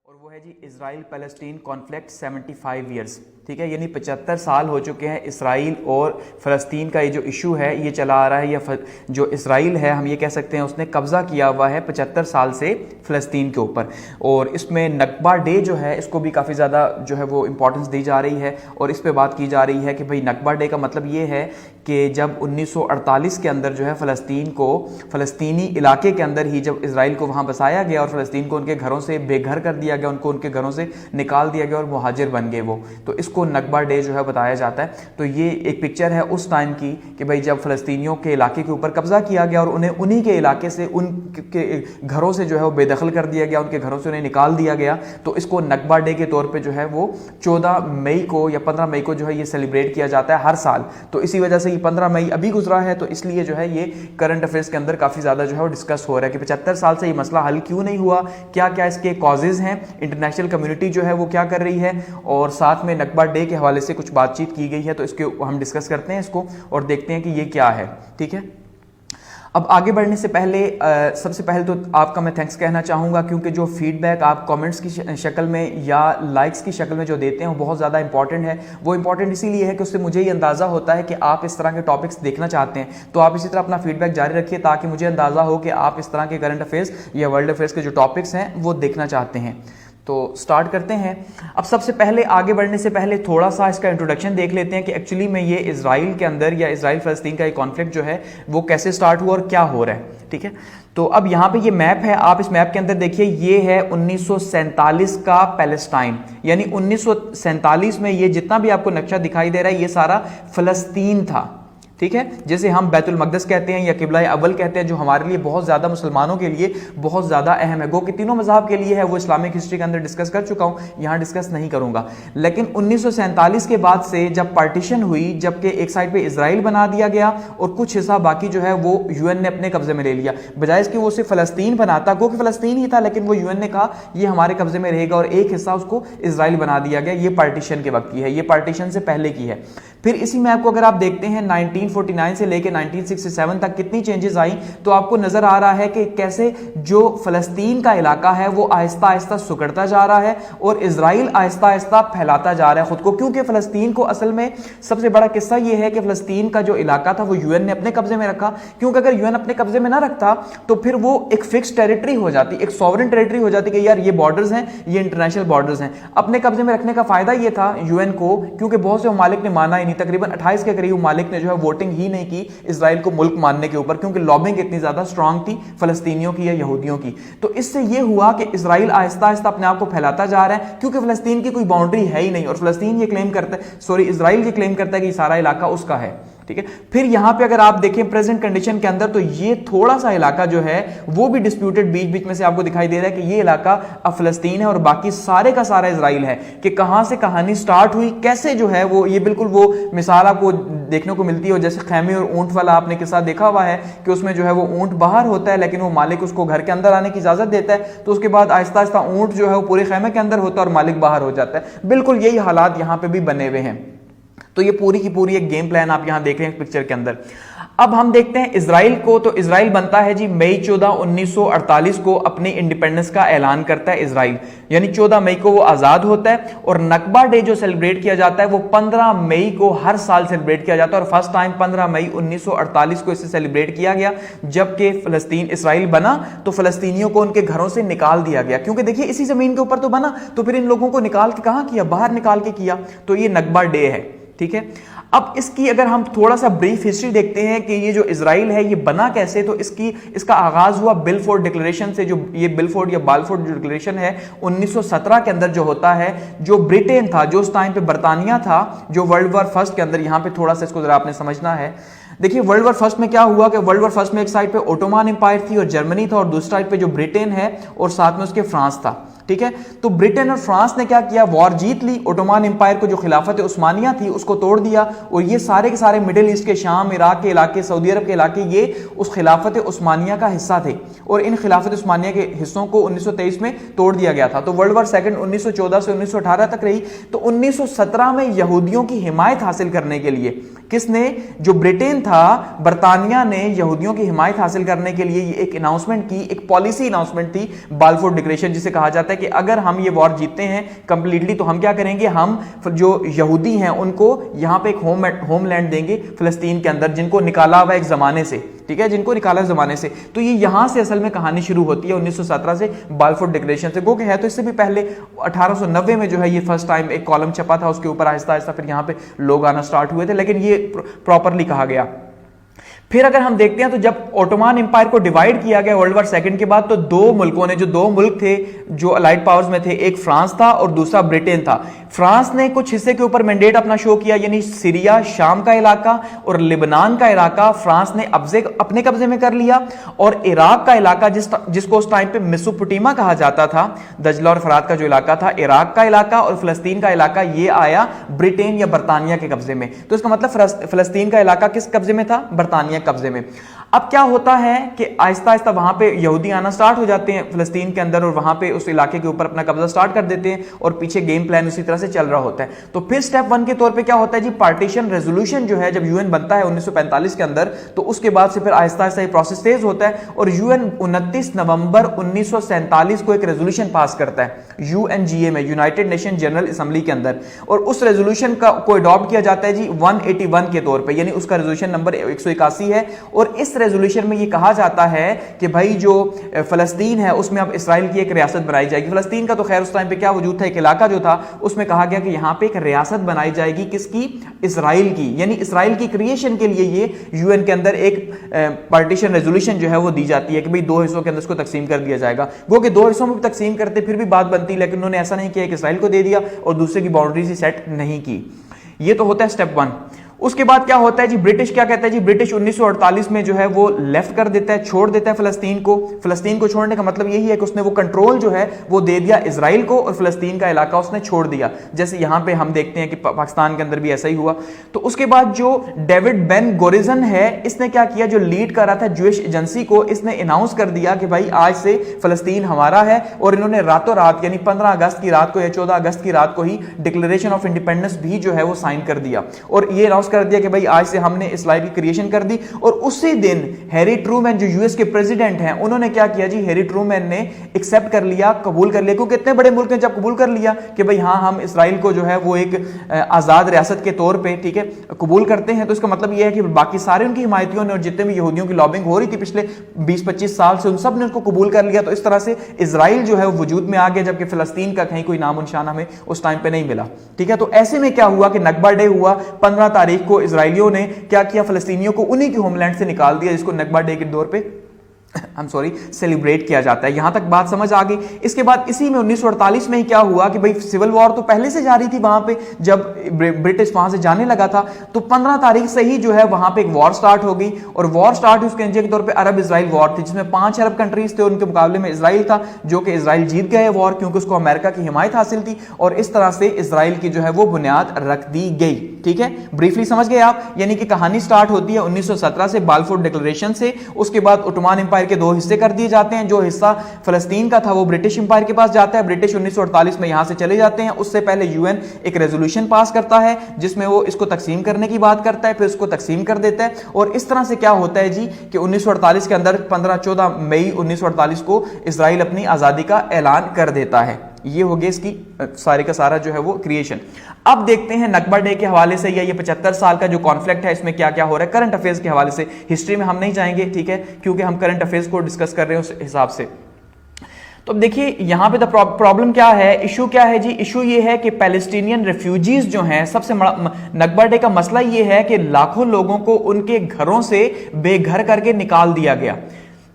और वो है जी इसराइल पैलेस्टीन कॉन्फ्लिक्ट 75 ईयर्स। ठीक है, यानी 75 साल हो चुके हैं इसराइल और फ़लस्तीन का ये जो इशू है ये चला आ रहा है, या जो इसराइल है हम ये कह सकते हैं उसने कब्ज़ा किया हुआ है 75 साल से फ़लस्तीन के ऊपर। और इसमें नकबा डे जो है इसको भी काफ़ी ज़्यादा जो है वो इम्पोर्टेंस दी जा रही है, और इस पर बात की जा रही है कि भाई नकबा डे का मतलब ये है कि जब 1948 के अंदर जो है फ़लस्तीन को फ़लस्तीनी इलाके के अंदर ही जब इसराइल को वहाँ बसाया गया और फ़लस्तीन को उनके घरों से बेघर कर दिया गया, उनको उनके घरों से निकाल दिया गया और मुहाजिर बन गए वो, तो इसको नकबा डे जो है बताया जाता है। तो ये एक पिक्चर है उस टाइम की कि भाई जब फ़लस्तीनियों के इलाके के ऊपर कब्जा किया गया और उन्हें उन्हीं के इलाके से उनके घरों से जो है वो बेदखल कर दिया गया, उनके घरों से उन्हें निकाल दिया गया। तो इसको नकबा डे के तौर पर जो है वो 14 मई को या 15 मई को जो है ये सेलिब्रेट किया जाता है हर साल। तो इसी वजह से ये 15 मई अभी गुजरा है, तो इसलिए जो है ये करंट अफेयर्स के अंदर काफ़ी ज़्यादा जो है वो डिस्कस हो रहा है कि 75 साल से ये मसला हल क्यों नहीं हुआ, क्या क्या इसके कॉजेज़ हैं, इंटरनेशनल कम्युनिटी जो है वो क्या कर रही है, और साथ में नकबा डे के हवाले से कुछ बातचीत की गई है। तो इसके हम डिस्कस करते हैं इसको और देखते हैं कि ये क्या है। ठीक है, अब आगे बढ़ने से पहले सबसे पहले तो आपका मैं थैंक्स कहना चाहूँगा, क्योंकि जो फीडबैक आप कमेंट्स की शक्ल में या लाइक्स की शक्ल में जो देते हैं वो बहुत ज़्यादा इंपॉर्टेंट है। वो इंपॉर्टेंट इसीलिए है कि उससे मुझे ये अंदाज़ा होता है कि आप इस तरह के टॉपिक्स देखना चाहते हैं। तो आप इसी तरह अपना फीडबैक जारी रखिए ताकि मुझे अंदाज़ा हो कि आप इस तरह के करंट अफेयर्स या वर्ल्ड अफेयर्स के जो टॉपिक्स हैं वो देखना चाहते हैं। तो स्टार्ट करते हैं। अब सबसे पहले आगे बढ़ने से पहले थोड़ा सा इसका इंट्रोडक्शन देख लेते हैं कि एक्चुअली में ये इसराइल के अंदर या इसराइल फ़लस्तीन का ये कॉन्फ्लिक्ट जो है वो कैसे स्टार्ट हुआ और क्या हो रहा है। ठीक है, तो अब यहाँ पे ये मैप है, आप इस मैप के अंदर देखिए, ये है 1947 का पैलेस्टाइन, यानी 1947 में ये जितना भी आपको नक्शा दिखाई दे रहा है ये सारा फ़लस्तीन था। ठीक है, जैसे हम बैतुल मक़दस कहते हैं या किबला अव्वल कहते हैं, जो हमारे लिए बहुत ज़्यादा मुसलमानों के लिए बहुत ज़्यादा अहम है, गो कि तीनों मज़हब के लिए है। वो इस्लामिक हिस्ट्री के अंदर डिस्कस कर चुका हूँ, यहाँ डिस्कस नहीं करूँगा। लेकिन 1947 के बाद से जब पार्टीशन हुई, जबकि एक साइड पे इसराइल बना दिया गया और कुछ हिस्सा बाकी जो है वो यूएन ने अपने कब्जे में ले लिया, बजाय इसके वो सिर्फ फ़लस्तीन बनाता, गो कि फ़लस्तीन ही था, लेकिन वो यूएन ने कहा ये हमारे कब्जे में रहेगा और एक हिस्सा उसको इसराइल बना दिया गया। ये पार्टीशन के वक्त की है, ये पार्टीशन से पहले की है। फिर इसी मैप को अगर आप देखते हैं 1949 से लेकर 1967 तक कितनी चेंजेस आई, तो आपको नजर आ रहा है कि कैसे जो फ़लस्तीन का इलाका है वो आहिस्ता आहिस्ता सिकुड़ता जा रहा है और इसराइल आहिस्ता आहिस्ता फैलाता जा रहा है खुद को। क्योंकि फ़लस्तीन को असल में सबसे बड़ा किस्सा ये है कि फ़लस्तीन का जो इलाका था वो यूएन ने अपने कब्जे में रखा, क्योंकि अगर यूएन अपने कब्जे में ना रखता तो फिर वो एक फिक्स टेरिटरी हो जाती, एक सॉवरेन टेरिटरी हो जाती कि यार ये बॉर्डर्स हैं, ये इंटरनेशनल बॉर्डर्स हैं। अपने कब्जे में रखने का फायदा ये था यूएन को, क्योंकि बहुत से ममालिक ने माना ही नहीं, तकरीबन 28 के करीब ममालिक ने जो है वोटिंग ही नहीं की इसराइल को मुल्क मानने के ऊपर, क्योंकि लॉबिंग इतनी ज्यादा स्ट्रांग थी फ़लस्तीनियों की या यहूदियों की। तो इससे यह हुआ कि इसराइल आहिस्ता आहिस्ता अपने आप को फैलाता जा रहा है, क्योंकि फ़लस्तीन की कोई बाउंड्री है ही नहीं, और फ़लस्तीन ये क्लेम करता है, सॉरी इसराइल ये क्लेम करता है कि सारा इलाका उसका है। ठीक है, फिर यहां पे अगर आप देखें प्रेजेंट कंडीशन के अंदर, तो ये थोड़ा सा इलाका जो है वो भी डिस्प्यूटेड, बीच बीच में से आपको दिखाई दे रहा है कि ये इलाका अब फ़लस्तीन है और बाकी सारे का सारा इसराइल है। कि कहां से कहानी स्टार्ट हुई, कैसे जो है वो, ये बिल्कुल वो मिसाल आपको देखने को मिलती है जैसे खैमे और ऊंट वाला आपने किस्सा देखा हुआ है कि उसमें जो है वो ऊंट बाहर होता है लेकिन वो मालिक उसको घर के अंदर आने की इजाजत देता है, तो उसके बाद आहिस्ता आहिस्ता ऊंट जो है वो पूरे खैमे के अंदर होता है और मालिक बाहर हो जाता है। बिल्कुल यही हालात यहां पे भी बने हुए हैं। तो ये पूरी की पूरी एक गेम प्लान आप यहां देख रहे हैं पिक्चर के अंदर। अब हम देखते हैं इसराइल को, तो इसराइल बनता है जी मई 14 1948 को अपनी इंडिपेंडेंस का ऐलान करता है इसराइल, यानी 14 मई को वो आजाद होता है। और नकबा डे जो सेलिब्रेट किया जाता है वो 15 मई को हर साल सेलिब्रेट किया जाता है, और फर्स्ट टाइम 15 मई 1948 को इसे सेलिब्रेट किया गया, जबकि फ़लस्तीन इसराइल बना तो फ़लस्तीनियों को उनके घरों से निकाल दिया गया, क्योंकि देखिए इसी जमीन के ऊपर तो बना, तो फिर इन लोगों को निकाल के कहां किया, बाहर निकाल के किया। तो ये नकबा डे है। ठीक है, अब इसकी अगर हम थोड़ा सा ब्रीफ हिस्ट्री देखते हैं कि ये जो इसराइल है ये बना कैसे, तो इसका आगाज हुआ बिलफोर्ड डिक्लेरेशन से। जो ये बिलफोर्ड या बालफोर्ड डिक्लेरेशन है 1917 के अंदर जो होता है, जो ब्रिटेन था, जो उस टाइम पे बरतानिया था, जो वर्ल्ड वॉर फर्स्ट के अंदर, यहां पे थोड़ा सा इसको जरा आपने समझना है। देखिए वर्ल्ड वॉर फर्स्ट में क्या हुआ कि वर्ल्ड वॉर फर्स्ट में एक साइड पे ओटोमान एम्पायर थी और जर्मनी था, और दूसरी साइड पे जो ब्रिटेन है और साथ में उसके फ्रांस था। ठीक है, तो ब्रिटेन और फ्रांस ने क्या किया, वॉर जीत ली, ओटोमान एम्पायर को जो खिलाफत उस्मानिया थी उसको तोड़ दिया, और ये सारे के सारे मिडिल ईस्ट के, शाम, इराक के इलाके, सऊदी अरब के इलाके, ये उस खिलाफत उस्मानिया का हिस्सा थे, और इन खिलाफत उस्मानिया के हिस्सों को 1923 में तोड़ दिया गया था। तो वर्ल्ड वॉर सेकंड 1914 से 1918 तक रही। तो 1917 में यहूदियों की हिमायत हासिल करने के लिए किसने, जो ब्रिटेन था, बरतानिया ने यहूदियों की हिमायत हासिल करने के लिए एक अनाउंसमेंट की, एक पॉलिसी अनाउंसमेंट थी, बालफोर डिक्लेरेशन जिसे कहा जाता है कि अगर हम ये वॉर जीतते हैं कंप्लीटली तो हम क्या करेंगे, हम जो यहूदी हैं उनको यहां पे एक होमलैंड देंगे फिलिस्तीन के अंदर, जिनको निकाला हुआ एक जमाने से, ठीक है, जिनको निकाला जमाने से। तो ये यहां से असल में कहानी शुरू होती है 1917 से, बाल्फोर डिक्लेरेशन से। गो के है तो इससे भी पहले 1890 में जो है ये फर्स्ट टाइम एक कॉलम छपा था, उसके ऊपर आहिस्ता आहिस्ता फिर यहां पे लोग आना स्टार्ट हुए थे, लेकिन ये प्रॉपरली कहा गया। फिर अगर हम देखते हैं तो जब ओटोमान एम्पायर को डिवाइड किया गया वर्ल्ड वॉर सेकंड के बाद, तो दो मुल्कों ने, जो दो मुल्क थे जो अलाइड पावर्स में थे, एक फ्रांस था और दूसरा ब्रिटेन था। फ्रांस ने कुछ हिस्से के ऊपर मैंडेट अपना शो किया, यानी सीरिया, शाम का इलाका और लेबनान का इलाका फ्रांस ने अपने कब्जे में कर लिया, और इराक का इलाका जिसको उस टाइम पे मेसोपोटामिया कहा जाता था, दजला और फरात का जो इलाका था, इराक का इलाका और फिलिस्तीन का इलाका, ये आया ब्रिटेन या बरतानिया के कब्जे में। तो इसका मतलब फिलिस्तीन का इलाका किस कब्जे में था, बरतानिया कब्जे में। अब क्या होता है कि आहिस्ता आहिस्ता वहां पे यहूदी आना स्टार्ट हो जाते हैं फिलिस्तीन के अंदर, और वहां पे उस इलाके के ऊपर अपना कब्जा स्टार्ट कर देते हैं, और पीछे गेम प्लान उसी तरह से चल रहा होता है। तो फिर स्टेप 1 के तौर पे क्या होता है जी, पार्टीशन रेजोल्यूशन जो है, जब यूएन बनता है 1945 के अंदर, तो उसके बाद से फिर आहिस्ता आहिस्ता ये प्रोसेस तेज होता है, और यूएन 29 नवंबर 1947 को एक रेजोल्यूशन पास करता है यूएनजीए में, यूनाइटेड नेशन जनरल असेंबली के अंदर, और उस रेजोल्यूशन को अडॉप्ट किया जाता है जी 181 के तौर पे, यानी उसका रेजोल्यूशन नंबर 181 है। और इस रेजोल्यूशन में ये कहा जाता है कि भाई जो फलस्तीन है उसमें अब इसराइल की एक रियासत बनाई जाएगी। फलस्तीन का तो खैर उस टाइम पे क्या वजूद था, एक इलाका जो था, उसमें कहा गया कि यहां पे एक रियासत बनाई जाएगी, किसकी, इसराइल की, यानी इसराइल की क्रिएशन के लिए ये यूएन के अंदर एक पार्टीशन रेजोल्यूशन जो है वो दी जाती है कि भाई 2 हिस्सों के अंदर इसको तकसीम कर दिया जाएगा। वो कि 2 हिस्सों में तकसीम करते फिर भी बात बनती, लेकिन उन्होंने ऐसा नहीं किया कि इसराइल को दे दिया और दूसरे की बाउंड्री सेट नहीं की। ये तो होता है स्टेप 1। उसके बाद क्या होता है जी, ब्रिटिश क्या कहता है जी, ब्रिटिश 1948 में जो है वो लेफ्ट कर देता है, छोड़ देता है फिलिस्तीन को। फिलिस्तीन को छोड़ने का मतलब यही है कि उसने वो कंट्रोल जो है वो दे दिया इजराइल को, और फिलिस्तीन का इलाका उसने छोड़ दिया, जैसे यहां पे हम देखते हैं कि पाकिस्तान के अंदर भी ऐसा ही हुआ। तो उसके बाद जो डेविड बेन गोरिजन है, इसने क्या किया, जो लीड कर रहा था ज्यूइश एजेंसी को, इसने अनाउंस कर दिया कि भाई आज से फिलिस्तीन हमारा है, और इन्होंने रातों रात यानी 15 अगस्त की रात को या 14 अगस्त की रात को ही डिक्लेरेशन ऑफ इंडिपेंडेंस भी जो है वो साइन कर दिया, और ये अनाउंस कर दिया कि भाई आज से हमने इसराइल की क्रिएशन कर दी। और उसी दिन हैरी ट्रूमैन जो यूएस के प्रेसिडेंट हैं, उन्होंने क्या किया जी, हैरी ट्रूमैन ने एक्सेप्ट कर लिया, कबूल कर लिया, क्योंकि इतने बड़े मुल्क ने जब कबूल कर लिया कि भाई हाँ हम इसराइल को जो है वो एक आजाद रियासत के तौर पे, ठीक है, कबूल करते हैं, तो इसका मतलब यह है कि बाकी सारे उनकी हिमायतियों ने और जितने भी यहूदियों की लॉबिंग हो रही थी पिछले 20-25 साल से, उन सब ने उसको कबूल कर लिया। तो इस तरह से इसराइल जो है वो वजूद में आ गया, जबकि फिलिस्तीन का कहीं कोई नामो निशान हमें उस टाइम पे नहीं मिला, ठीक है। तो ऐसे में क्या हुआ कि नकबा डे हुआ 15 तारीख को, इसराइलियों ने क्या किया, फिलिस्तीनियों को उन्हीं की होमलैंड से निकाल दिया, जिसको नकबा डे के तौर पे सेलिब्रेट किया जाता है। यहां तक बात समझ आ गई। इसके बाद इसी में 1948 में ही क्या हुआ कि भाई सिविल वॉर तो पहले से जारी थी वहां पे, जब ब्रिटिश वहां से जाने लगा था, तो 15 तारीख से ही जो है वहां पे एक वॉर स्टार्ट हो गई, और वॉर स्टार्ट हुई उसके नतीजे के तौर पे अरब इजराइल वॉर थी, जिसमें 5 अरब कंट्रीज थे, उनके मुकाबले में इसराइल था, जो कि इसराइल जीत गया वॉर, क्योंकि उसको अमेरिका की हिमायत हासिल थी, और इस तरह से इसराइल की जो है वो बुनियाद रख दी गई, ठीक है। ब्रीफली समझ गए आप, यानी कि कहानी स्टार्ट होती है 1917 से, बाल्फोर डिक्लेरेशन से। उसके बाद ओटोमान एम्पायर के 2 हिस्से कर दिए जाते हैं, जो हिस्सा फिलिस्तीन का था वो ब्रिटिश एम्पायर के पास जाता है, ब्रिटिश 1948 में यहां से चले जाते हैं। उससे पहले यूएन एक रेजोल्यूशन पास करता है जिसमें वो इसको तकसीम करने की बात करता है, फिर इसको तकसीम कर देता है, और इस तरह से क्या होता है जी कि 1948 के अंदर 15-14 मई 1948 को इसराइल अपनी आजादी का ऐलान कर देता है। ये हो गया इसकी सारे का सारा जो है वो क्रिएशन। अब देखते हैं नकबा डे के हवाले से, या ये 75 साल का जो कॉन्फ्लिक्ट है इसमें क्या क्या हो रहा है करंट अफेयर्स के हवाले से। हिस्ट्री में हम नहीं जाएंगे, ठीक है, क्योंकि हम करंट अफेयर्स को डिस्कस कर रहे हैं उस हिसाब से। तो देखिए यहां पे प्रॉब्लम क्या है, इशू क्या है जी, इशू ये है कि पैलेस्टीनियन रेफ्यूजीज जो हैं, सबसे नकबा डे का मसला ये है कि लाखों लोगों को उनके घरों से बेघर करके निकाल दिया गया,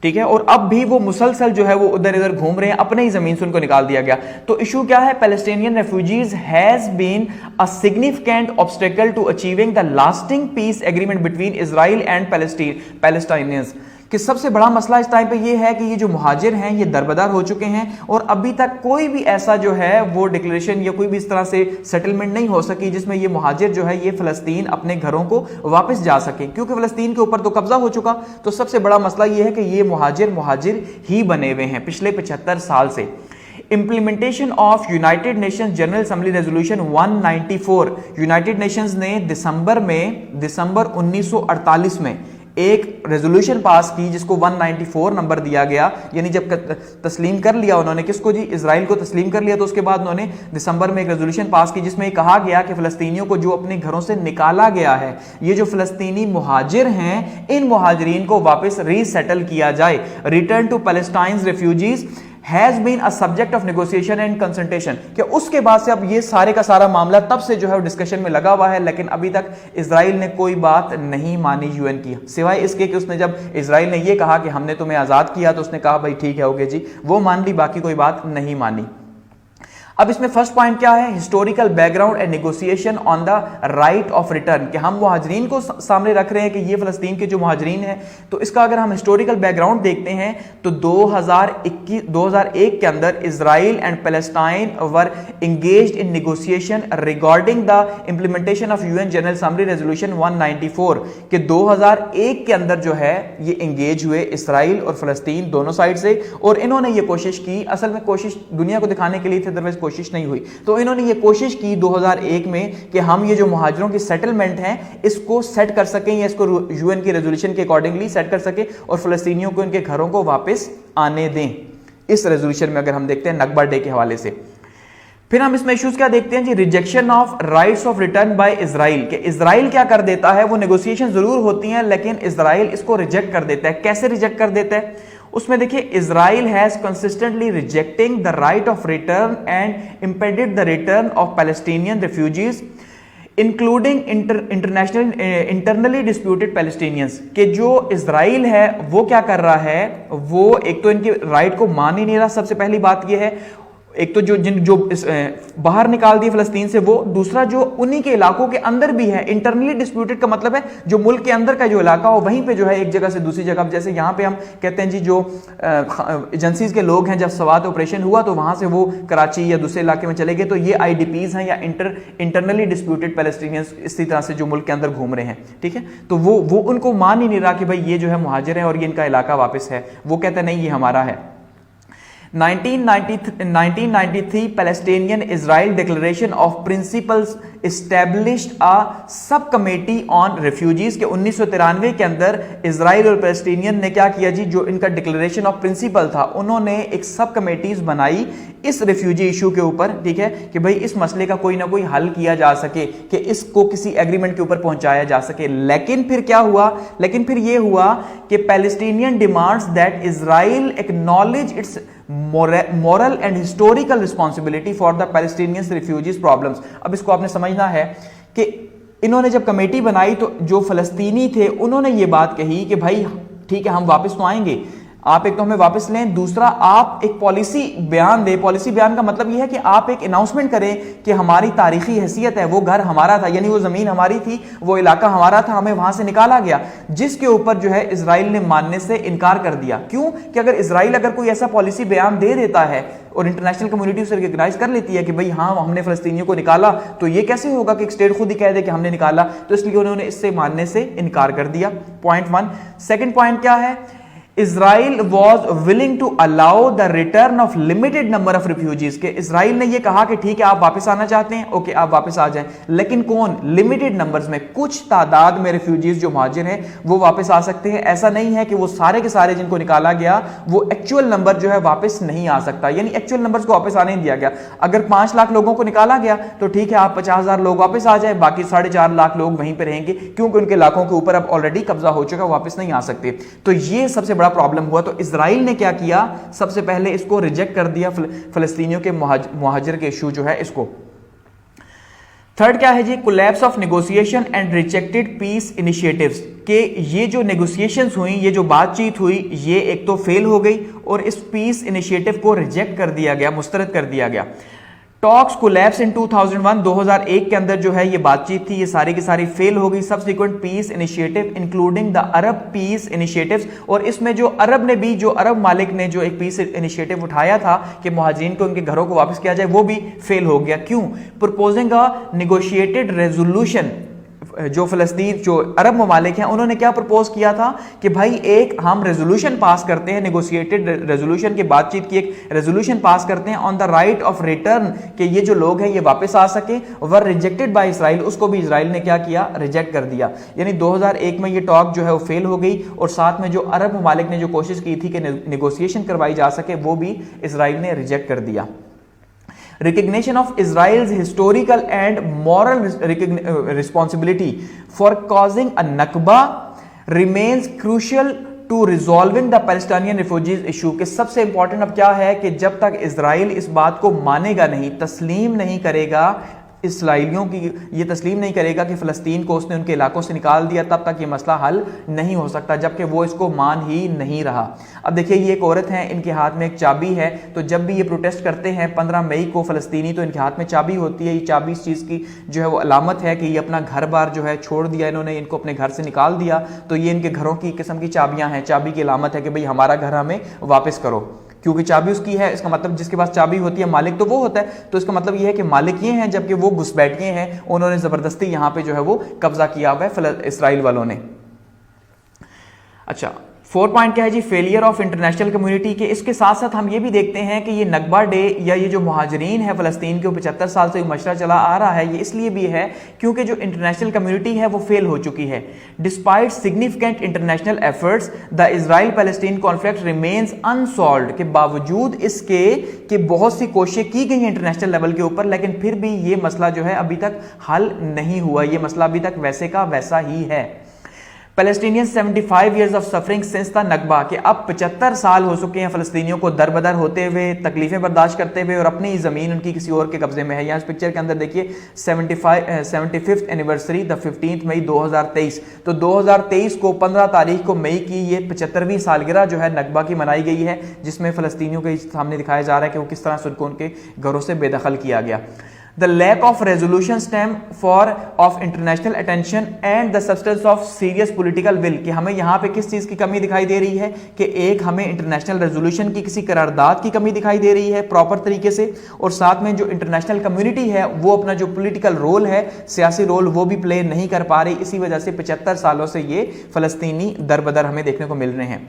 ठीक है, और अब भी वो मुसलसल जो है वो उधर इधर घूम रहे हैं, अपने ही जमीन से उनको निकाल दिया गया। तो इशू क्या है, Palestinian refugees has been a significant obstacle to achieving the lasting peace agreement between Israel and Palestinians. कि सबसे बड़ा मसला इस टाइम पे ये है कि ये जो मुहाजिर हैं ये दरबदर हो चुके हैं, और अभी तक कोई भी ऐसा जो है वो डिक्लेरेशन या कोई भी इस तरह से सेटलमेंट नहीं हो सकी जिसमें ये मुहाजिर जो है ये फिलिस्तीन अपने घरों को वापस जा सके, क्योंकि फिलिस्तीन के ऊपर तो कब्जा हो चुका। तो सबसे बड़ा मसला ये है कि ये मुहाजिर ही बने हुए हैं पिछले 75 साल से। Implementation of United Nations general assembly resolution 194, United Nations ने दिसंबर 1948 में एक रेजोल्यूशन पास की जिसको 194 नंबर दिया गया, यानी जब तस्लीम कर लिया उन्होंने, किसको जी, इजराइल को तस्लीम कर लिया, तो उसके बाद उन्होंने दिसंबर में एक रेजोल्यूशन पास की जिसमें कहा गया कि फिलिस्तीनियों को जो अपने घरों से निकाला गया है, ये जो फिलिस्तीनी मुहाजिर हैं, इन मुहाजिरीन को वापस रीसेटल किया जाए। Return to Palestine's refugees has been a subject of negotiation and consultation, कि उसके बाद से अब ये सारे का सारा मामला तब से जो है डिस्कशन में लगा हुआ है, लेकिन अभी तक इजराइल ने कोई बात नहीं मानी यूएन की, सिवाय इसके कि उसने जब इजराइल ने ये कहा कि हमने तुम्हें आजाद किया तो उसने कहा भाई ठीक है ओके जी, वो मान ली, बाकी कोई बात नहीं मानी। अब इसमें फर्स्ट पॉइंट क्या है, historical background and negotiation on the right of return, कि हम मुहाजिरीन को सामने रख रहे हैं कि ये फिलिस्तीन के जो मुहाजिरीन हैं, तो इसका अगर हम हिस्टोरिकल बैकग्राउंड देखते हैं तो 2001 के अंदर Israel and Palestine were engaged in negotiation regarding the implementation of UN general assembly resolution 194, के 2001 के अंदर जो है ये एंगेज हुए इजराइल और फिलिस्तीन दोनों साइड से, और इन्होंने ये कोशिश की, असल में कोशिश दुनिया को दिखाने के लिए थी, अदरवाइज कोशिश नहीं हुई, तो इन्होंने ये कोशिश की 2001 में कि हम ये जो मुहाजिरों की सेटलमेंट है इसको सेट कर सकें, या इसको यूएन की रेजोल्यूशन के अकॉर्डिंगली सेट कर सकें और फिलिस्तीनियों को इनके घरों को वापस आने दें। इस रेजोल्यूशन में अगर हम देखते हैं नकबा डे के हवाले से, फिर हम इसमें इश्यूज क्या देखते हैं जी, rejection of rights of return by Israel, कि इजराइल क्या कर देता है, वो नेगोशिएशन जरूर होती हैं लेकिन इजराइल इसको रिजेक्ट कर देता है। कैसे रिजेक्ट कर देता है उसमें देखिए, Israel has consistently rejecting the right of return and impeded the return of Palestinian refugees including internally disputed Palestinians, के जो इजराइल है वो क्या कर रहा है, वो एक तो इनकी राइट को मान ही नहीं रहा, सबसे पहली बात ये है, एक तो जो बाहर निकाल दिए फिलिस्तीन से वो, दूसरा जो उन्हीं के इलाकों के अंदर भी है, इंटरनली डिस्प्यूटेड का मतलब है जो मुल्क के अंदर का जो इलाका हो वहीं पे जो है एक जगह से दूसरी जगह, जैसे यहाँ पे हम कहते हैं जी जो एजेंसीज के लोग हैं, जब सवात ऑपरेशन हुआ तो वहां से वो कराची या दूसरे इलाके में चले गए, तो ये आईडीपीज हैं या इंटरनली डिस्प्यूटेड पैलेस्टीनियंस, इसी तरह से जो मुल्क के अंदर घूम रहे हैं, ठीक है, तो वो उनको मान ही नहीं रहा कि भाई ये जो है मुहाजिर है और ये इनका इलाका वापस है, वो कहते हैं नहीं ये हमारा है। 1993 Palestinian Israel declaration of principles established a sub committee on refugees, के 1993 के अंदर इजराइल और पैलेस्टीनियन ने क्या किया जी, जो इनका डिक्लेरेशन ऑफ प्रिंसिपल था, उन्होंने एक सब कमेटीज बनाई इस रिफ्यूजी इशू के ऊपर, ठीक है, कि भाई इस मसले का कोई ना कोई हल किया जा सके, कि इसको किसी एग्रीमेंट के ऊपर पहुंचाया जा सके। लेकिन फिर क्या हुआ, लेकिन फिर यह हुआ कि Palestinian demands that Israel acknowledge it's moral and historical responsibility for the Palestinian refugees problems। अब इसको आपने समझना है कि इन्होंने जब कमेटी बनाई तो जो फलस्तीनी थे उन्होंने ये बात कही कि भाई ठीक है हम वापस तो आएंगे, आप एक तो हमें वापस लें, दूसरा आप एक पॉलिसी बयान दें। पॉलिसी बयान का मतलब यह है कि आप एक अनाउंसमेंट करें कि हमारी तारीखी हैसियत है, वो घर हमारा था, यानी वो जमीन हमारी थी, वो इलाका हमारा था, हमें वहां से निकाला गया, जिसके ऊपर जो है इजराइल ने मानने से इनकार कर दिया। क्यों कि अगर इजराइल अगर कोई ऐसा पॉलिसी बयान दे देता है और इंटरनेशनल कम्युनिटी उसे रिकॉग्नाइज कर लेती है कि भाई हाँ हमने फलस्तीनियों को निकाला, तो ये कैसे होगा कि एक स्टेट खुद ही कह दे कि हमने निकाला, तो इसलिए उन्होंने इससे मानने से इनकार कर दिया। पॉइंट 1। सेकंड पॉइंट क्या है, Israel was willing to allow the return of limited number of refugees, के इजराइल ने यह कहा कि ठीक है आप वापस आना चाहते हैं, ओके आप वापस आ जाएं, लेकिन कौन, लिमिटेड नंबर्स में, कुछ तादाद में रिफ्यूजीज जो मुहाजिर हैं वो वापस आ सकते हैं। ऐसा नहीं है कि वो सारे के सारे जिनको निकाला गया वो एक्चुअल नंबर जो है वापस नहीं आ सकता, यानी एक्चुअल नंबर्स को वापस आने नहीं दिया गया। अगर 5 लाख लोगों को निकाला गया तो ठीक है आप 50,000 लोग वापस आ जाए, बाकी 4.5 लाख लोग वहीं पर रहेंगे, क्योंकि उनके इलाकों के ऊपर अब ऑलरेडी कब्जा हो चुका, वापस नहीं आ सकते। तो ये सबसे बड़ा प्रॉब्लम हुआ। तो इजराइल ने क्या किया, सबसे पहले इसको रिजेक्ट कर दिया, फलस्तीनियों के मुहाजिर के इशू जो है इसको। थर्ड क्या है जी, collapse of negotiation and rejected peace initiatives, के ये जो नेगोशिएशंस हुई, ये जो बातचीत हुई, ये एक तो फेल हो गई और इस पीस इनिशिएटिव को रिजेक्ट कर दिया गया, मुस्तरद कर दिया गया। टॉक्स कोलैप्स इन 2001, 2001 के अंदर जो है ये बातचीत थी, ये सारी की सारी फेल हो गई। Subsequent peace initiative including the Arab peace initiatives, और इसमें जो अरब ने भी, जो अरब मालिक ने जो एक पीस इनिशिएटिव उठाया था कि मुहाजिरीन को उनके घरों को वापस किया जाए, वो भी फेल हो गया। क्यों, प्रपोजिंग अ नेगोशिएटेड रेजोल्यूशन जो फ़लस्तीन जो अरब ममालिक हैं उन्होंने क्या प्रपोज किया था कि भाई एक हम रेजोल्यूशन पास करते हैं, नेगोशिएटेड रेजोल्यूशन की बातचीत की एक रेजोल्यूशन पास करते हैं on the right of return, कि ये जो लोग हैं ये वापस आ सके। वर रिजेक्टेड बाय इसराइल, उसको भी इसराइल ने क्या किया, रिजेक्ट कर दिया। यानी 2001 में ये टॉक जो है वो फेल हो गई और साथ में जो अरब ममालिक ने जो कोशिश की थी कि नेगोशिएशन करवाई जा सके वो भी इसराइल ने रिजेक्ट कर दिया। Recognition of Israel's historical and moral responsibility for causing a Nakba remains crucial to resolving the Palestinian refugees issue। के सबसे इंपॉर्टेंट अब क्या है कि जब तक इजराइल इस बात को मानेगा नहीं, तस्लीम नहीं करेगा, इसराइलियों की ये तस्लीम नहीं करेगा कि फ़लस्तीन को उसने उनके इलाकों से निकाल दिया, तब तक ये मसला हल नहीं हो सकता, जबकि वो इसको मान ही नहीं रहा। अब देखिए ये एक औरत है, इनके हाथ में एक चाबी है, तो जब भी ये प्रोटेस्ट करते हैं 15 मई को फ़लस्तीनी, तो इनके हाथ में चाबी होती है। ये चाबी इस चीज़ की जो है वो अलामत है कि ये अपना घर बार जो है छोड़ दिया, इन्होंने इनको अपने घर से निकाल दिया, तो ये इनके घरों की किस्म की चाबियाँ हैं। चाबी की अलामत है कि भाई हमारा घर हमें वापस करो, क्योंकि चाबी उसकी है। इसका मतलब जिसके पास चाबी होती है मालिक तो वो होता है, तो इसका मतलब ये है कि मालिक ये हैं, जबकि वो घुसपैठिए हैं, उन्होंने जबरदस्ती यहां पे जो है वो कब्जा किया हुआ है इसराइल वालों ने। अच्छा, 4 पॉइंट क्या है जी, फेलियर ऑफ इंटरनेशनल कम्युनिटी के। इसके साथ साथ हम ये भी देखते हैं कि ये नकबा डे या ये जो मुहाजिरीन है फ़लस्तीन के 75 साल से मशरा चला आ रहा है, ये इसलिए भी है क्योंकि जो इंटरनेशनल कम्युनिटी है वो फेल हो चुकी है। Despite significant international efforts the Israel Palestine conflict remains unsolved, के बावजूद इसके कि बहुत सी कोशिशें की गई हैं इंटरनेशनल लेवल के ऊपर, लेकिन फिर भी ये मसला जो है अभी तक हल नहीं हुआ। ये मसला अभी तक वैसे का वैसा ही है। Palestinians 75 years of suffering since the Nakba, के अब 75 साल हो चुके हैं फ़लस्तीनियों को दरबदर होते हुए, तकलीफें बर्दाश्त करते हुए, और अपनी ज़मीन उनकी किसी और के कब्जे में है। यहाँ इस पिक्चर के अंदर देखिए 75th एनिवर्सरी द 15 मई 2023, तो 2023 को 15 तारीख को मई की ये 75वीं सालगिरह जो है नकबा की मनाई गई है, जिसमें फ़लस्तीनियों के सामने दिखाया जा रहा है कि वो किस तरह से उनको उनके घरों से बेदखल किया गया। The lack of resolution stem of international attention and the substance of serious political will, कि हमें यहाँ पे किस चीज़ की कमी दिखाई दे रही है कि एक हमें इंटरनेशनल रेजोल्यूशन की किसी करारदाद की कमी दिखाई दे रही है प्रॉपर तरीके से, और साथ में जो इंटरनेशनल कम्युनिटी है वो अपना जो पॉलिटिकल रोल है, सियासी रोल, वो भी प्ले नहीं कर पा रही। इसी वजह से 75 सालों से ये फ़लस्तीनी दरबदर हमें देखने को मिल रहे हैं।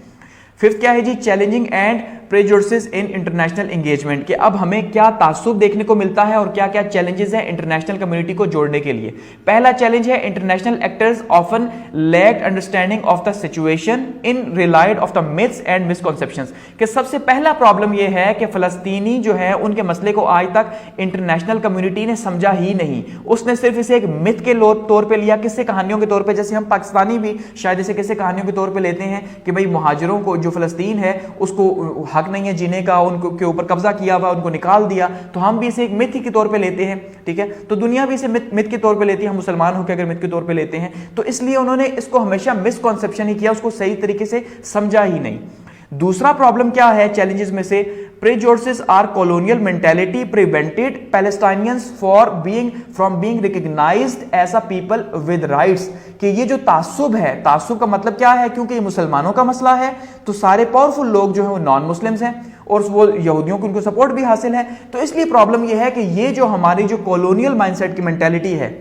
फिफ्थ क्या है जी, challenging and prejudices in international engagement, कि अब हमें क्या तासुब देखने को मिलता है और क्या क्या चैलेंजेस हैं इंटरनेशनल कम्युनिटी को जोड़ने के लिए। पहला चैलेंज है international actors often lacked understanding of the situation in relied of the myths and misconceptions, कि सबसे पहला प्रॉब्लम यह है कि फ़लस्तीनी जो है उनके मसले को आज तक इंटरनेशनल कम्युनिटी ने समझा ही नहीं। उसने सिर्फ इसे एक मिथ के तौर पर लिया, किस्से कहानियों के तौर पर, जैसे हम पाकिस्तानी भी शायद इसे किस्से कहानियों के तौर पर लेते हैं कि भाई मुहाजिरों को, जो फ़लस्तीन है उसको हक नहीं है जीने का, उनको के ऊपर कब्जा किया हुआ, उनको निकाल दिया, तो हम भी इसे एक मिथ के तौर पे लेते हैं। ठीक है, तो दुनिया भी इसे मिथ के तौर पे लेती है, हम मुसलमान होकर अगर मिथ के तौर पे लेते हैं, तो इसलिए उन्होंने इसको हमेशा मिसकॉन्सेप्शन ही किया, उसको सही तरीके से समझा ही नहीं। दूसरा प्रॉब्लम क्या है चैलेंजेस में से, prejudices are colonial mentality prevented Palestinians from being recognized as a people with rights, कि ये जो तासुब है, तासुब का मतलब क्या है, क्योंकि ये मुसलमानों का मसला है तो सारे पावरफुल लोग जो है वो नॉन मुस्लिम्स हैं और वो यहूदियों को उनको सपोर्ट भी हासिल है। तो इसलिए प्रॉब्लम ये है कि ये जो हमारी जो कॉलोनियल माइंडसेट की मेंटालिटी है,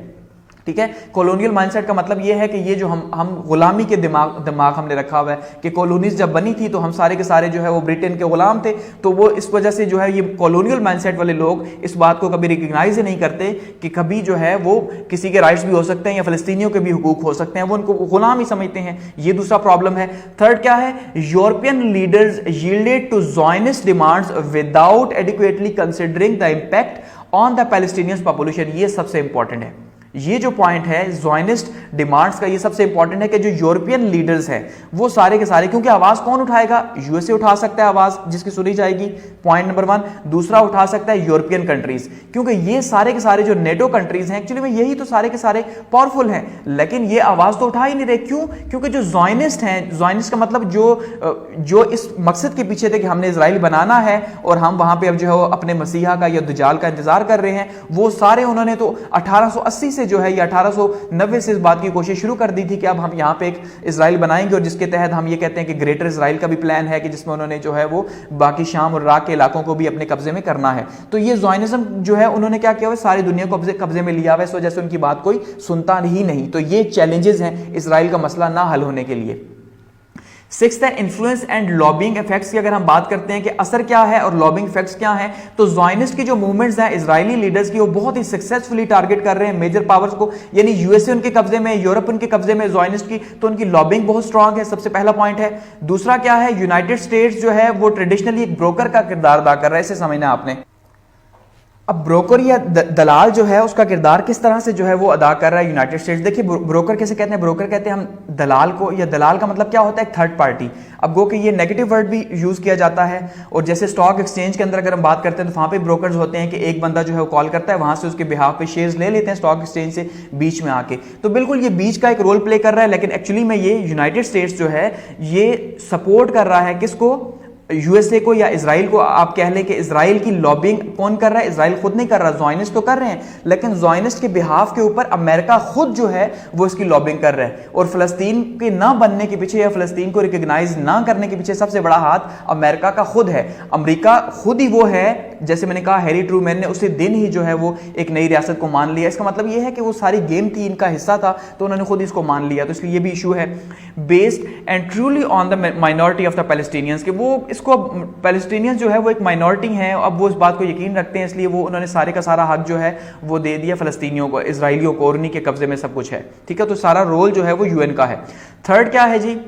ठीक है, कॉलोनियल माइंडसेट का मतलब ये है कि ये जो हम गुलामी के दिमाग हमने रखा हुआ है कि कॉलोनीज जब बनी थी तो हम सारे के सारे जो है वो ब्रिटेन के गुलाम थे, तो वो इस वजह से जो है ये कॉलोनियल माइंडसेट वाले लोग इस बात को कभी रिकग्नाइज ही नहीं करते कि कभी जो है वो किसी के राइट्स भी हो सकते हैं या फ़लस्तीनियों के भी हुकूक हो सकते हैं, वो उनको गुलाम ही समझते हैं। ये दूसरा प्रॉब्लम है। थर्ड क्या है, European leaders yielded to Zionist demands without adequately considering the impact on the Palestinian population. ये सबसे इंपॉर्टेंट है, ये जो पॉइंट है ज़ायनिस्ट डिमांड्स का, ये सबसे इंपॉर्टेंट है कि जो यूरोपियन लीडर्स हैं वो सारे के सारे, क्योंकि आवाज कौन उठाएगा, यूएसए उठा सकता है आवाज जिसकी सुनी जाएगी, पॉइंट नंबर 1। दूसरा उठा सकता है यूरोपियन कंट्रीज, क्योंकि ये सारे के सारे जो नेटो कंट्रीज हैं एक्चुअली में यही तो सारे के सारे पावरफुल हैं, लेकिन ये आवाज तो उठा ही नहीं रहे। क्यों? क्योंकि जो ज़ायनिस्ट हैं, ज़ायनिस्ट का मतलब जो इस मकसद के पीछे थे कि हमने इजराइल बनाना है और हम वहां पर अब जो है अपने मसीहा का या दजाल का इंतजार कर रहे हैं, वो सारे उन्होंने तो 1880 से से जो है ये 1890 से इस बात की कोशिश शुरू कर दी थी कि अब हम यहाँ पे एक इसराइल बनाएंगे, और जिसके तहत हम ये कहते हैं कि ग्रेटर इसराइल का भी प्लान है कि जिसमें उन्होंने जो है वो बाकी शाम और इराक के इलाकों को भी अपने कब्जे में करना है। तो ये ज़ायनिज़्म जो है उन्होंने क्या किया हुआ, सारी दुनिया को कब्जे में लिया हुआ है, इस वजह से उनकी बात कोई सुनता ही नहीं। तो ये चैलेंजेस हैं इसराइल का मसला ना हल होने के लिए। सिक्स्थ है इन्फ्लुएंस एंड लॉबिंग इफेक्ट्स की। अगर हम बात करते हैं कि असर क्या है और लॉबिंग इफेक्ट्स क्या है, तो ज़ायनिस्ट की जो मूवमेंट्स हैं इजरायली लीडर्स की, वो बहुत ही सक्सेसफुली टारगेट कर रहे हैं मेजर पावर्स को, यानी यूएसए उनके कब्जे में, यूरोप उनके कब्जे में ज़ायनिस्ट की, तो उनकी लॉबिंग बहुत स्ट्रांग है, सबसे पहला पॉइंट है। दूसरा क्या है, यूनाइटेड स्टेट्स जो है वो ट्रेडिशनली एक ब्रोकर का किरदार अदा कर रहा है, इसे समझना आपने। अब ब्रोकर या दलाल जो है उसका किरदार किस तरह से जो है वो अदा कर रहा है यूनाइटेड स्टेट्स। देखिए ब्रोकर कैसे कहते हैं, ब्रोकर कहते हैं हम दलाल को, या दलाल का मतलब क्या होता है, एक थर्ड पार्टी। अब गो कि ये नेगेटिव वर्ड भी यूज किया जाता है, और जैसे स्टॉक एक्सचेंज के अंदर अगर हम बात करते हैं तो वहां पे ब्रोकर्स होते हैं कि एक बंदा जो है वो कॉल करता है, वहां से उसके बिहाफ पे शेयर्स ले लेते हैं स्टॉक एक्सचेंज से बीच में आके, तो बिल्कुल ये बीच का एक रोल प्ले कर रहा है। लेकिन एक्चुअली में ये यूनाइटेड स्टेट्स जो है ये सपोर्ट कर रहा है किसको, यूएसए को या इजराइल को। आप कह लें कि इजराइल की लॉबिंग कौन कर रहा है, इजराइल खुद नहीं कर रहा, ज़ायनिस्ट तो कर रहे हैं, लेकिन ज़ायनिस्ट के बिहाफ के ऊपर अमेरिका खुद जो है वो इसकी लॉबिंग कर रहा है। और फिलिस्तीन के ना बनने के पीछे या फिलिस्तीन को रिकॉग्नाइज ना करने के पीछे सबसे बड़ा हाथ अमेरिका का खुद है। अमेरिका खुद ही वो है, जैसे मैंने कहा हैरी ट्रूमैन ने उसी दिन ही जो है वो एक नई रियासत को मान लिया। इसका मतलब ये है कि वो सारी गेम थी, इनका हिस्सा था, तो उन्होंने खुद इसको मान लिया। तो इसलिए ये भी इशू है। Based and truly on the minority of the Palestinians, कि वो इसको पैलेस्टीनियंस जो है वो एक माइनॉरिटी है, अब वो इस बात को यकीन रखते हैं, इसलिए वो उन्होंने सारे का सारा हक जो है वो दे दिया फलस्तीनियों को, इजराइलियों को, और उन्हीं के कब्जे में सब कुछ है। ठीक है, तो सारा रोल जो है वो यूएन का है। थर्ड क्या है जी,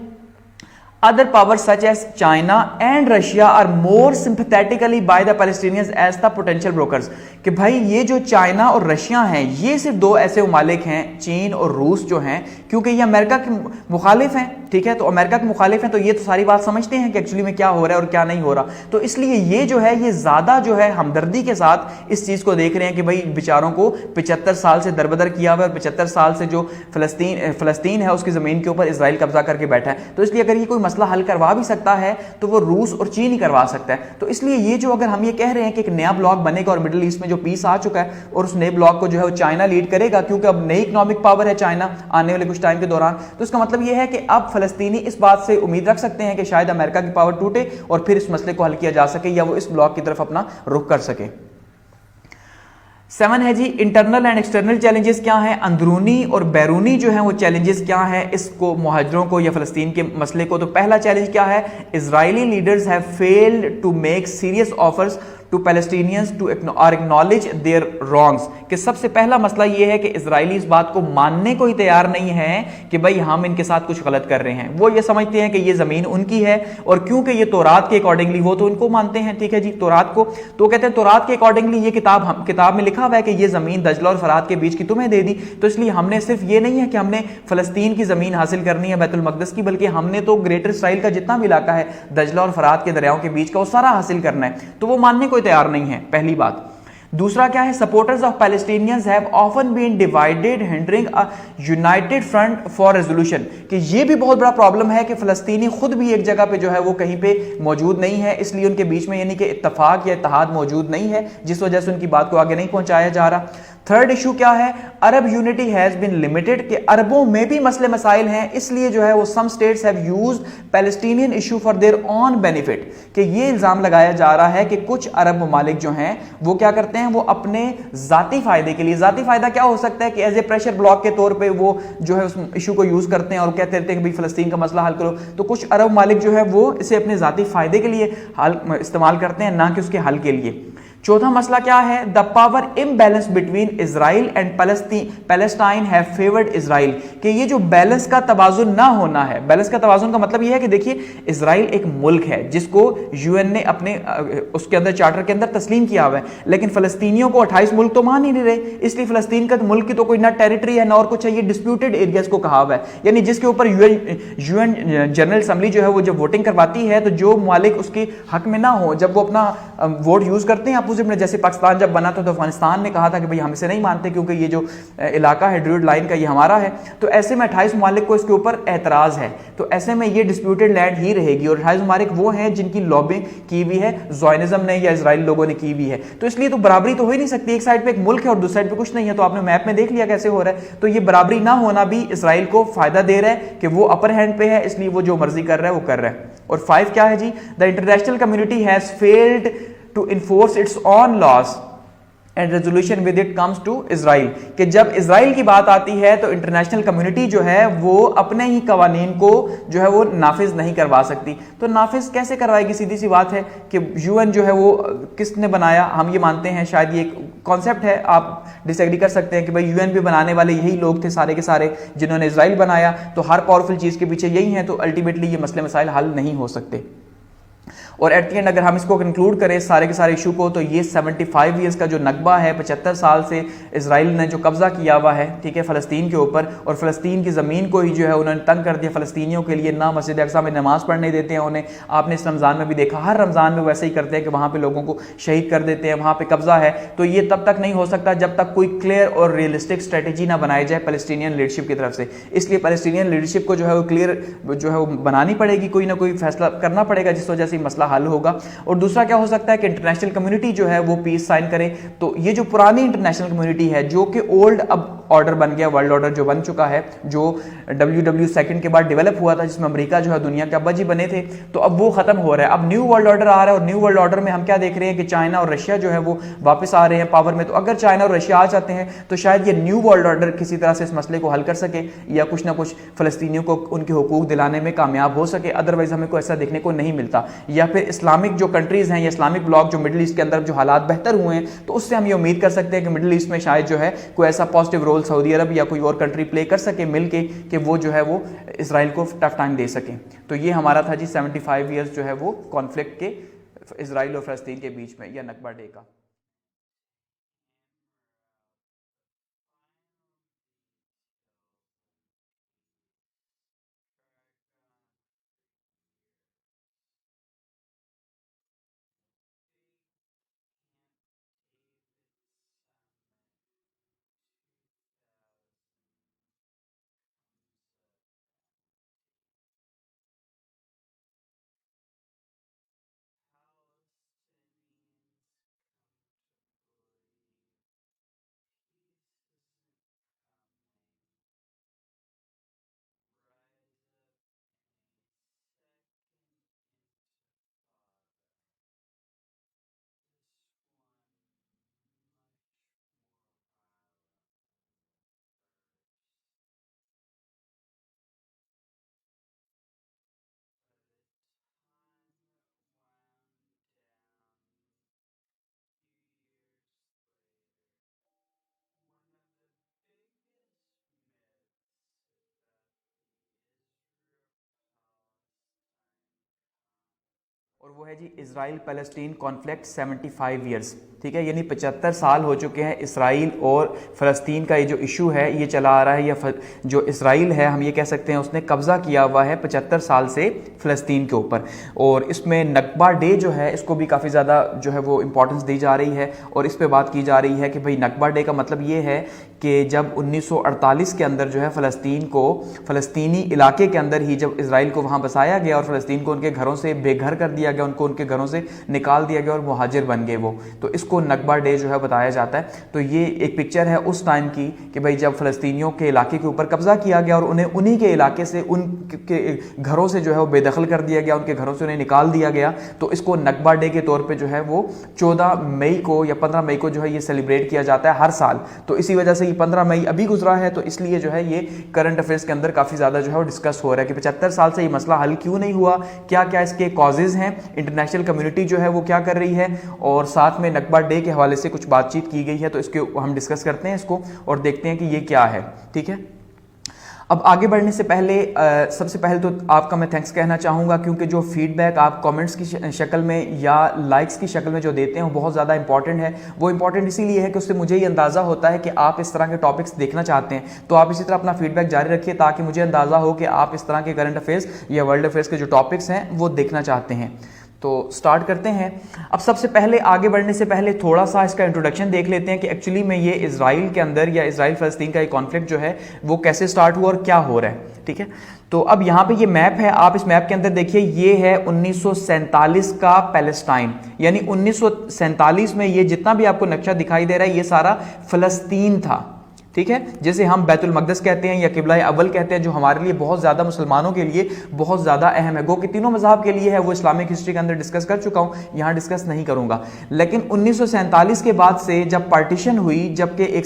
other powers such as China and Russia are more sympathetically by the Palestinians as the potential brokers, कि भाई ये जो चाइना और रशिया हैं ये सिर्फ दो ऐसे ममालिक हैं, चीन और रूस जो हैं, क्योंकि ये अमेरिका के मुखालिफ हैं। ठीक है, तो अमेरिका के मुखालिफ हैं, तो ये तो सारी बात समझते हैं कि एक्चुअली में क्या हो रहा है और क्या नहीं हो रहा, तो इसलिए ये जो है ये ज्यादा जो है हमदर्दी के साथ इस चीज को देख रहे हैं कि भाई बेचारों को 75 साल से दरबदर किया हुआ है, और 75 साल से जो फलस्तीन है उसकी जमीन के ऊपर इजराइल कब्जा करके बैठा है, तो इसलिए अगर ये कोई मसला हल करवा भी सकता है तो वो रूस और चीन ही करवा सकता है। तो इसलिए ये जो अगर हम ये कह रहे हैं कि एक नया ब्लॉक बनेगा और मिडिल ईस्ट में जो पीस आ चुका है और उस नए ब्लॉक को जो है वो चाइना लीड करेगा, क्योंकि अब नई इकोनॉमिक पावर है चाइना आने वाले कुछ टाइम के दौरान, तो इसका मतलब ये है कि अब फलस्तीनी इस बात से उम्मीद रख सकते हैं कि शायद अमेरिका की पावर टूटे और फिर इस मसले को हल किया जा सके, या वो इस ब्लॉक की तरफ अपना रुख कर सके। 7 है जी, इंटरनल एंड एक्सटर्नल चैलेंजेस क्या हैं, अंदरूनी और बैरूनी जो हैं वो चैलेंजेस क्या हैं इसको, मुहाजिरों को या फलस्तीन के मसले को। तो पहला चैलेंज क्या है, Israeli leaders have failed to make serious offers to Palestinians to acknowledge their wrongs, कि सबसे पहला मसला यह है कि इजरायली इस बात को मानने को ही तैयार नहीं है कि भाई हम इनके साथ कुछ गलत कर रहे हैं। वो ये समझते हैं कि ये जमीन उनकी है, और क्योंकि ये तौरात के अकॉर्डिंगली वो तो उनको मानते हैं। ठीक है जी, तौरात को तो कहते हैं तौरात के अकॉर्डिंगली ये किताब में लिखा हुआ है कि ये जमीन दजला और फरात के बीच की तुम्हें दे दी, तो इसलिए हमने सिर्फ ये नहीं है कि हमने फलस्तीन की जमीन हासिल करनी है बैतुल मकदस की, बल्कि हमने तो ग्रेटर इसराइल का जितना भी इलाका है दजला और फरात के दरियाओं के बीच का वो सारा हासिल करना है। तो वो मानने को तैयार नहीं है, पहली बात। दूसरा क्या है, supporters of Palestinians have often been divided hindering a united front for resolution, कि ये भी बहुत बड़ा प्रॉब्लम है कि फलस्तीनी खुद भी एक जगह पे जो है वो कहीं पे मौजूद नहीं है, इसलिए उनके बीच में यानी कि इत्तफाक या इत्तेहाद मौजूद नहीं है, जिस वजह से उनकी बात को आगे नहीं पहुंचाया जा रहा। थर्ड इशू क्या है, अरब यूनिटी हैज बीन लिमिटेड, कि अरबों में भी मसले मसाइल हैं, इसलिए जो है वो some states have used Palestinian issue for their own benefit, कि ये इल्जाम लगाया जा रहा है कि कुछ अरब ममालिक जो हैं वो क्या करते हैं, वो अपने जाती फायदे के लिए, जाती फायदा क्या हो सकता है कि एज ए प्रेशर ब्लॉक के तौर पे वो जो है उस इशू को यूज करते हैं और कहते रहते हैं कि भाई फलस्तीन का मसला हल करो, तो कुछ अरब ममालिक जो है वो इसे अपने जाती फायदे के लिए इस्तेमाल करते हैं, ना कि उसके हल के लिए। चौथा मसला क्या है, the power imbalance between Israel and Palestine have favoured Israel, कि ये जो बैलेंस का तवाजुन ना होना है, बैलेंस का तवाजुन का मतलब ये है कि देखिए इजराइल एक मुल्क है जिसको यूएन ने अपने उसके अंदर चार्टर के अंदर तस्लीम किया हुआ है, लेकिन फलस्तीनियों को 28 मुल्क तो मान ही नहीं रहे, इसलिए फलस्तीन का मुल्क की तो कोई ना टेरिटरी है ना और कुछ है, ये डिस्प्यूटेड एरियाज को कहा हुआ है, यानी जिसके ऊपर यूएन जनरल असेंबली जो है वो जब वोटिंग करवाती है तो जो मालिक उसके हक में ना हो, जब वो अपना वोट यूज करते हैं आप अनअक्यूज्ड ने, जैसे पाकिस्तान जब बना था तो अफगानिस्तान ने कहा था कि भाई हम इसे नहीं मानते क्योंकि ये जो इलाका है ड्रूड लाइन का ये हमारा है। तो ऐसे में 28 ममालिक को इसके ऊपर एतराज़ है, तो ऐसे में ये डिस्प्यूटेड लैंड ही रहेगी। और 28 ममालिक वो हैं जिनकी लॉबिंग की हुई है ज़ायनिज़्म ने या इजराइल लोगों ने की हुई है। तो इसलिए तो बराबरी तो हो ही नहीं सकती, एक साइड पे एक मुल्क है और दूसरी साइड पे कुछ नहीं है। तो आपने मैप में देख लिया कैसे हो रहा है। तो ये बराबरी ना होना भी इसराइल को फायदा दे रहा है कि वो अपर हैंड पे है, इसलिए वो जो मर्जी कर रहा है वो कर रहा है। और 5 क्या है जी, the international community has failed to enforce its own laws and resolution with it comes to Israel, कि जब इजराइल की बात आती है तो इंटरनेशनल कम्युनिटी जो है वो अपने ही कवानीन को जो है वो नाफिज नहीं करवा सकती। तो नाफिज कैसे करवाएगी? सीधी सी बात है कि यूएन जो है वो किसने बनाया, हम ये मानते हैं शायद ये कॉन्सेप्ट है, आप डिसएग्री कर सकते हैं कि भाई यूएन भी बनाने वाले यही लोग थे सारे के सारे जिन्होंने इजराइल बनाया, तो हर पावरफुल चीज के पीछे यही है, तो अल्टीमेटली ये मसले मसाइल हल नहीं हो सकते। और एट द एंड अगर हम इसको कंक्लूड करें सारे के सारे इशू को, तो ये 75 ईयर्स का जो नकबा है, 75 साल से इजराइल ने जो कब्जा किया हुआ है, ठीक है, फ़लस्तीन के ऊपर, और फ़लस्तीन की ज़मीन को ही जो है उन्होंने तंग कर दिया। फ़लस्तीनियों के लिए ना मस्जिद अक्सा में नमाज पढ़ने देते हैं उन्हें, आपने इस रमज़ान में भी देखा, हर रमज़ान में वैसे ही करते हैं कि वहाँ पर लोगों को शहीद कर देते हैं, वहाँ पर कब्जा है। तो ये तब तक नहीं हो सकता जब तक कोई क्लियर और रियलिस्टिक स्ट्रेटेजी ना बनाई जाए पैलेस्टीनियन लीडरशिप की तरफ से। इसलिए पैलेस्टीनियन लीडरशिप को जो है वो क्लियर जो है वो बनानी पड़ेगी, कोई ना कोई फैसला करना पड़ेगा जिस वजह से मसला हल होगा। और दूसरा क्या हो सकता है कि इंटरनेशनल कम्युनिटी जो है वो पीस साइन करे। तो ये जो पुरानी इंटरनेशनल कम्युनिटी है, जो कि ओल्ड अब ऑर्डर बन गया, वर्ल्ड ऑर्डर जो बन चुका है, जो WW2 के बाद डेवलप हुआ था, जिसमें अमेरिका जो है दुनिया के अब्बा जी बने थे, तो अब वो खत्म हो रहा है। अब न्यू वर्ल्ड ऑर्डर आ रहा है, और न्यू वर्ल्ड ऑर्डर में हम क्या देख रहे हैं कि चाइना और रशिया जो है वो वापस आ रहे हैं पावर में। तो अगर चाइना और रशिया आ जाते हैं तो शायद ये न्यू वर्ल्ड ऑर्डर किसी तरह से इस मसले को हल कर सके, या कुछ ना कुछ फ़लस्तीनियों को उनके हुकूक दिलाने में कामयाब हो सके। अदरवाइज हमें कोई ऐसा देखने को नहीं मिलता। या फिर इस्लामिक जो कंट्रीज़ हैं या इस्लामिक ब्लॉक जो मिडिल ईस्ट के अंदर जो हालात बेहतर हुए हैं, तो उससे हम ये उम्मीद कर सकते हैं कि मिडिल ईस्ट में शायद जो है कोई ऐसा पॉजिटिव रोल सऊदी अरब या कोई और कंट्री प्ले कर सके मिलके, कि वो जो है वो इसराइल को टफ टाइम दे सके। तो ये हमारा था जी 75 ईयर्स जो है वो कॉन्फ्लिक्ट के, इसराइल और फ़लस्तीन के बीच में, या नकबा डे का। और वो है जी इसराइल पैलेस्टीन कॉन्फ्लिक्ट 75 ईयर्स, ठीक है, यानी 75 साल हो चुके हैं इसराइल और फ़लस्तीन का ये जो इशू है ये चला आ रहा है, या जो इसराइल है हम ये कह सकते हैं उसने कब्ज़ा किया हुआ है 75 साल से फ़लस्तीन के ऊपर। और इसमें नकबा डे जो है इसको भी काफ़ी ज़्यादा जो है वो इम्पोर्टेंस दी जा रही है, और इस पर बात की जा रही है कि भाई नकबा डे का मतलब ये है कि जब 1948 के अंदर जो है फ़लस्तीन को, फ़लस्तीनी इलाके के अंदर ही जब इसराइल को वहाँ बसाया गया और फ़लस्तीन को उनके घरों से बेघर कर दिया गया, उनको उनके घरों से निकाल दिया गया और मुहाजिर बन गए वो, तो इसको नकबा डे जो है बताया जाता है। तो ये एक पिक्चर है उस टाइम की कि भाई जब फ़लस्तीनियों के इलाके के ऊपर कब्ज़ा किया गया और उन्हें उन्हीं के इलाके से, उनके घरों से जो है वो बेदखल कर दिया गया, उनके घरों से उन्हें निकाल दिया गया। तो इसको नकबा डे के तौर पर जो है वो 14 मई को या 15 मई को जो है ये सेलिब्रेट किया जाता है हर साल। तो इसी वजह से ये 15 मई अभी गुजरा है, तो इसलिए जो है ये करंट अफेयर्स के अंदर काफ़ी ज़्यादा जो है वो डिस्कस हो रहा है कि 75 साल से ये मसला हल क्यों नहीं हुआ, क्या क्या इसके कॉजेज़ हैं, इंटरनेशनल कम्युनिटी जो है वो क्या कर रही है, और साथ में नकबा डे के हवाले से कुछ बातचीत की गई है। तो इसके हम डिस्कस करते हैं इसको और देखते हैं कि ये क्या है, ठीक है। अब आगे बढ़ने से पहले सबसे पहले तो आपका मैं थैंक्स कहना चाहूँगा, क्योंकि जो फीडबैक आप कमेंट्स की शक्ल में या लाइक्स की शक्ल में जो देते हैं वो बहुत ज़्यादा इंपॉर्टेंट है। वो इंपॉर्टेंट इसीलिए है कि उससे मुझे ये अंदाज़ा होता है कि आप इस तरह के टॉपिक्स देखना चाहते हैं। तो आप इसी तरह अपना फीडबैक जारी रखिए ताकि मुझे अंदाज़ा हो कि आप इस तरह के करंट अफेयर्स या वर्ल्ड अफेयर्स के जो टॉपिक्स हैं वो देखना चाहते हैं। तो स्टार्ट करते हैं। अब सबसे पहले आगे बढ़ने से पहले थोड़ा सा इसका इंट्रोडक्शन देख लेते हैं कि एक्चुअली में ये इजराइल के अंदर या इजराइल फ़लस्तीन का ये कॉन्फ्लिक्ट जो है वो कैसे स्टार्ट हुआ और क्या हो रहा है। ठीक है, तो अब यहाँ पे ये मैप है, आप इस मैप के अंदर देखिए, ये है 1947 का पैलेस्टाइन, यानी 1947 में ये जितना भी आपको नक्शा दिखाई दे रहा है ये सारा फ़लस्तीन था। ठीक है, जैसे हम बैतुल मक़दस कहते हैं या किबला अव्वल कहते हैं, जो हमारे लिए बहुत ज़्यादा, मुसलमानों के लिए बहुत ज़्यादा अहम है। गो कि तीनों मज़हब के लिए है, वो इस्लामिक हिस्ट्री के अंदर डिस्कस कर चुका हूँ, यहाँ डिस्कस नहीं करूँगा। लेकिन 1947 के बाद से जब पार्टीशन हुई, जबकि एक